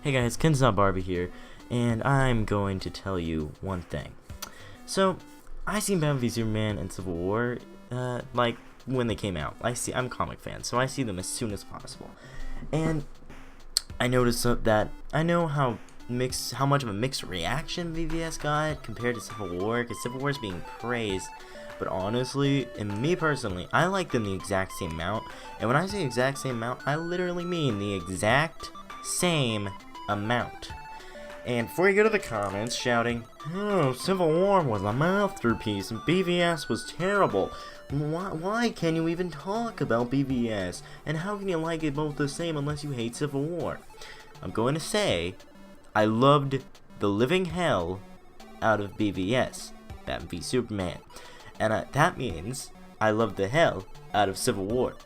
Hey guys, Ken's Barbie here, and I'm going to tell you one thing. So, I seen Batman v Superman and Civil War, like, when they came out. I'm a comic fan, so I see them as soon as possible. And I noticed that I know how much of a mixed reaction BVS got compared to Civil War, because Civil War is being praised. But honestly, and me personally, I like them the exact same amount. And when I say exact same amount, I literally mean the exact same amount. And before you go to the comments shouting, "Oh, Civil War was a masterpiece and BVS was terrible. Why can you even talk about BVS? And how can you like it both the same unless you hate Civil War?" I'm going to say, I loved the living hell out of BVS, Batman v Superman. And that means I loved the hell out of Civil War.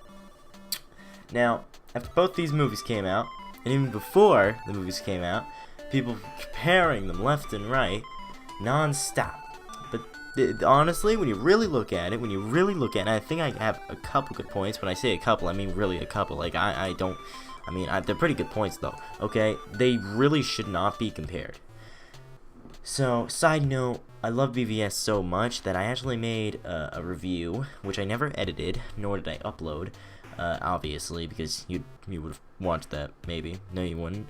Now, after both these movies came out, and even before the movies came out, people were comparing them left and right, non-stop. But honestly, when you really look at it, and I think I have a couple good points. When I say a couple, I mean really a couple. Like, they're pretty good points though, okay? They really should not be compared. So, side note, I love BVS so much that I actually made a review, which I never edited, nor did I upload, obviously, because you would have watched that, maybe. No, you wouldn't.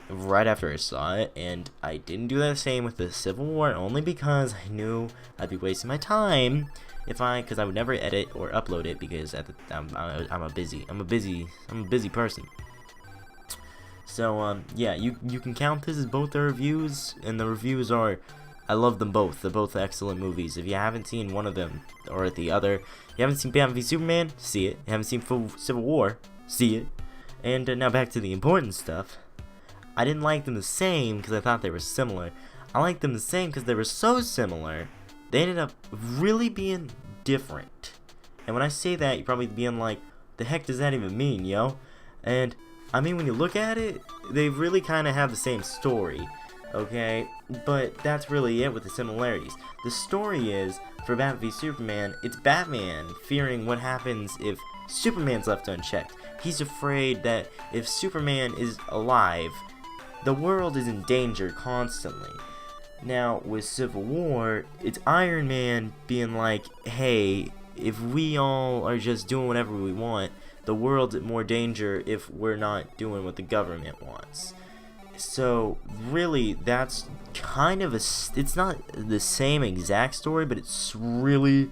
Right after I saw it, and I didn't do the same with the Civil War, only because I knew I'd be wasting my time because I would never edit or upload it, because I'm a busy person. So, yeah, you can count this as both the reviews, and the reviews are, I love them both. They're both excellent movies. If you haven't seen one of them or the other, you haven't seen Batman v Superman, see it. You haven't seen Civil War, see it. And now back to the important stuff. I didn't like them the same because I thought they were similar. I liked them the same because they were so similar, they ended up really being different. And when I say that, you're probably being like, the heck does that even mean, yo? And I mean, when you look at it, they really kind of have the same story, okay? But that's really it with the similarities. The story is, for Batman v Superman, it's Batman fearing what happens if Superman's left unchecked. He's afraid that if Superman is alive, the world is in danger constantly. Now, with Civil War, it's Iron Man being like, hey, if we all are just doing whatever we want, the world's in more danger if we're not doing what the government wants. So, really, that's kind of it's not the same exact story, but it's really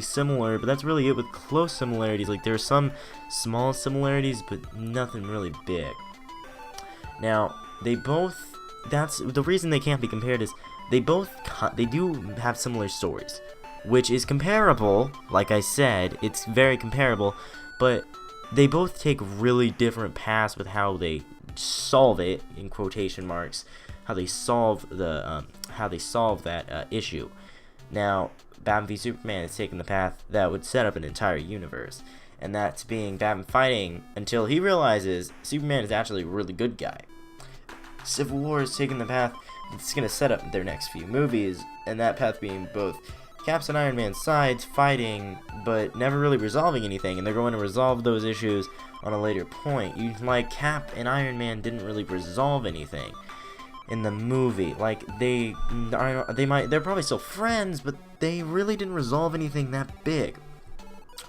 similar. But that's really it with close similarities. Like, there are some small similarities, but nothing really big. Now, that's the reason they can't be compared is they do have similar stories, which is comparable. Like I said, it's very comparable, but they both take really different paths with how they solve it, in quotation marks, how they solve that issue. Now, Batman v Superman is taking the path that would set up an entire universe, and that's being Batman fighting until he realizes Superman is actually a really good guy. Civil War is taking the path that's going to set up their next few movies, and that path being both Cap's and Iron Man's sides fighting, but never really resolving anything, and they're going to resolve those issues on a later point. Like, Cap and Iron Man didn't really resolve anything in the movie. Like, they're probably still friends, but they really didn't resolve anything that big.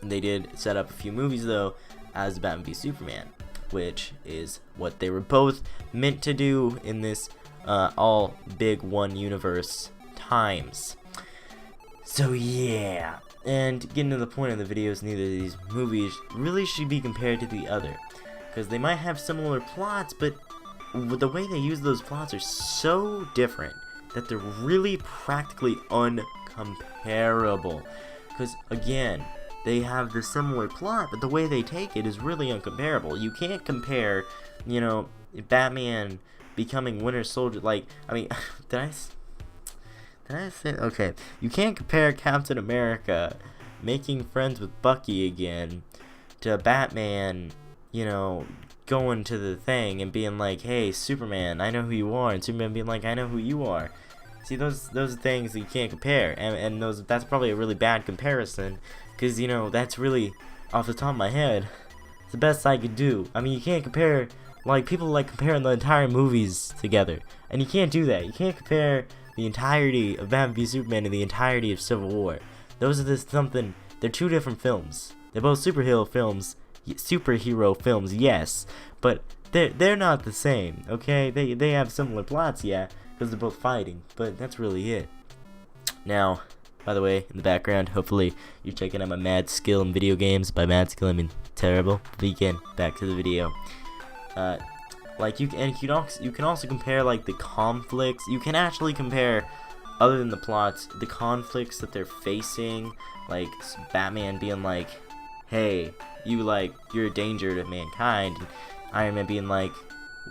They did set up a few movies, though, as Batman v Superman, which is what they were both meant to do in this all big one universe times. So yeah, and getting to the point of the videos, neither of these movies really should be compared to the other, because they might have similar plots, but the way they use those plots are so different that they're really practically uncomparable. Because again, they have the similar plot, but the way they take it is really uncomparable. You can't compare, Batman becoming Winter Soldier, did I say, okay, you can't compare Captain America making friends with Bucky again to Batman, going to the thing and being like, hey, Superman, I know who you are, and Superman being like, I know who you are. See, those are things that you can't compare, and that's probably a really bad comparison, because, that's really, off the top of my head, it's the best I could do. I mean, you can't compare like people like comparing the entire movies together, and you can't do that. You can't compare the entirety of Batman v Superman to the entirety of Civil War. Those are just something. They're two different films. They're both superhero films, yes, but they're not the same. Okay, they have similar plots, yeah, because they're both fighting, but that's really it. Now, by the way, in the background, hopefully you're checking out my mad skill in video games. By mad skill, I mean terrible. Begin. Back to the video. Like you can also compare like the conflicts. You can actually compare, other than the plots, the conflicts that they're facing. Like Batman being like, "Hey, you're a danger to mankind," and Iron Man being like,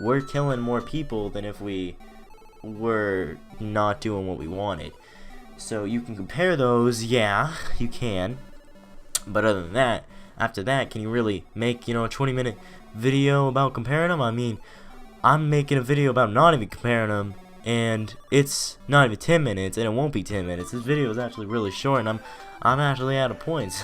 "We're killing more people than if we were not doing what we wanted." So you can compare those, yeah, you can. But other than that, after that, can you really make, a 20-minute video about comparing them? I mean, I'm making a video about not even comparing them, and it's not even 10 minutes, and it won't be 10 minutes. This video is actually really short, and I'm actually out of points.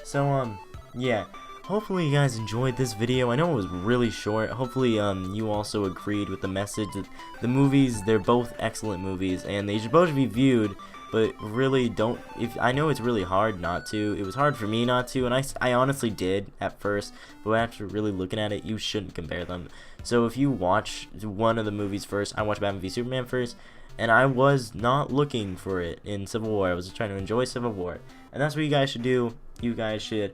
So, yeah. Hopefully you guys enjoyed this video. I know it was really short. Hopefully you also agreed with the message that the movies, they're both excellent movies, and they should both be viewed. But really don't, I know it's really hard not to. It was hard for me not to, and I honestly did at first, but after really looking at it, you shouldn't compare them. So if you watch one of the movies first, I watched Batman v Superman first, and I was not looking for it in Civil War. I was just trying to enjoy Civil War, and that's what you guys should do. You guys should,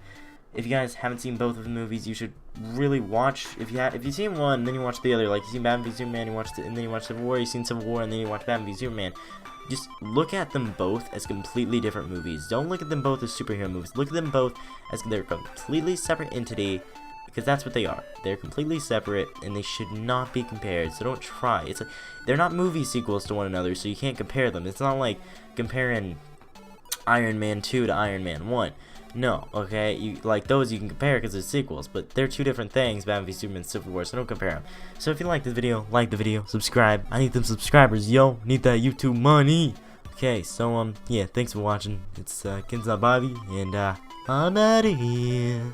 if you guys haven't seen both of the movies, you should really watch. If you've seen one, then you watch the other. Like you seen Batman v Superman, you watched it, and then you watch Civil War. You've seen Civil War, and then you watch Batman v Superman. Just look at them both as completely different movies. Don't look at them both as superhero movies. Look at them both as they're completely separate entity, because that's what they are. They're completely separate, and they should not be compared. So don't try. It's like they're not movie sequels to one another, so you can't compare them. It's not like comparing Iron Man 2 to Iron Man 1. No, okay, like those you can compare because they're sequels, but they're two different things, Batman v Superman and Civil War, so don't compare them. So if you like this video, like the video, subscribe. I need them subscribers, yo. Need that YouTube money. Okay, so yeah, thanks for watching. It's Kinza Bobby, and I'm outta here.